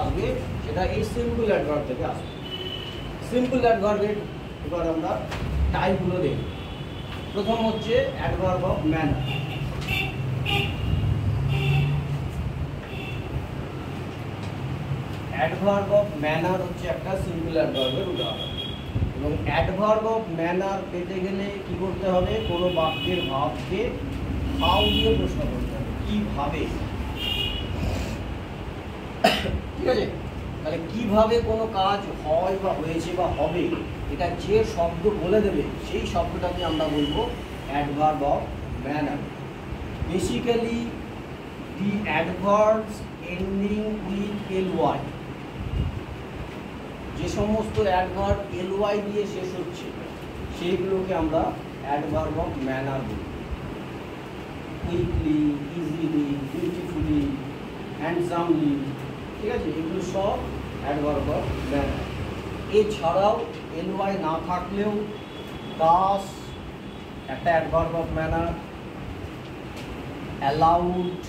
আসবে সেটা এই সিম্পল অ্যাডভার্ব থেকে আসবে। সিম্পল অ্যাডভার্বের এবার আমরা টাইপগুলো দেখি। প্রথম হচ্ছে adverb of manner. Adverb of manner হচ্ছে একটা সিম্পল অ্যাডভার্বের উদাহরণ। এবং অ্যাডভার্ব অফ ম্যানার পেতে গেলে কি করতে হবে? কোনো বাক্যের ভাবকে হাউ দিয়ে প্রশ্ন করতে হবে, কিভাবে। ঠিক আছে, তাহলে কিভাবে কোনো কাজ হয় বা হয়েছে বা হবে, এটা যে শব্দ বলে দেবে সেই শব্দটাকে আমরা বলবো adverb of manner. Basically the adverbs ending with ly, যে সমস্ত অ্যাডভার্ব ly দিয়ে শেষ হচ্ছে সেইগুলোকে আমরা অ্যাডভার্ব অফ ম্যানার বলি। কুইকলি, ইজিলি, বিউটিফুলি, হ্যান্ডসামলি, ঠিক আছে, এগুলো সব অ্যাডভার্ব অফ ম্যানার। এছাড়াও ly না থাকলেও দাস একটা adverb of manner, allowed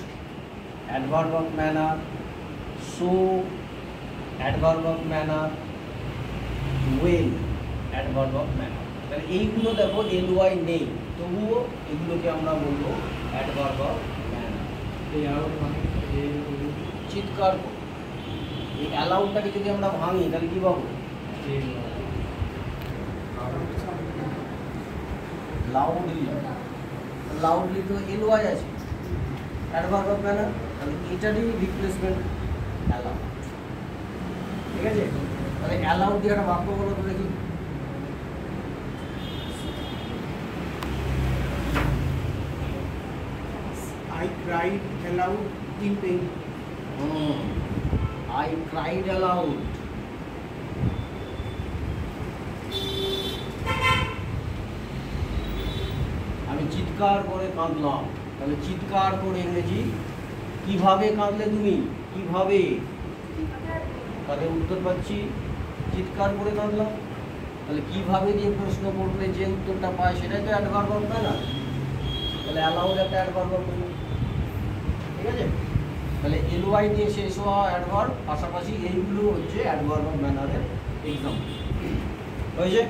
adverb of manner, so adverb of manner, well adverb of manner. তাহলে এইগুলো দেখো ly নেই, তবুও এগুলোকে আমরা বলবো অ্যাডভার্ব অফ ম্যানার। চিৎকার করো, এই অ্যালাউডটাকে যদি আমরা ভাঙি তাহলে কি পাবো? লাউডলি। লাউডলি তো ly আছে, অ্যাডভার্ব অফ ম্যানার, তাহলে এটারই রিপ্লেসমেন্ট অ্যালাউড। ঠিক আছে, তাহলে অ্যালাউড দিয়ে একটা বাক্য বলো তো দেখি। I cried aloud in pain. I cried aloud. আমি চিৎকার করে কাঁদলাম। তাহলে চিৎকার করে ইংরেজি কিভাবে কাঁদলে তুমি? কিভাবে? তাহলে উত্তর পাচ্ছি চিৎকার করে কাঁদলাম। তাহলে কিভাবে দিয়ে প্রশ্ন করলে যে উত্তরটা পায় সেটাই তো অ্যাডভার্ব অফ ম্যানার। তাহলে অ্যালাউড একটা অ্যাডভার্ব অফ ম্যানার। ঠিক আছে, তাহলে ly দিয়ে শেষ হওয়া অ্যাডভার্ব, পাশাপাশি এইগুলো হচ্ছে অ্যাডভার্ব অফ ম্যানারের এক্সাম্পল। হয়েছে?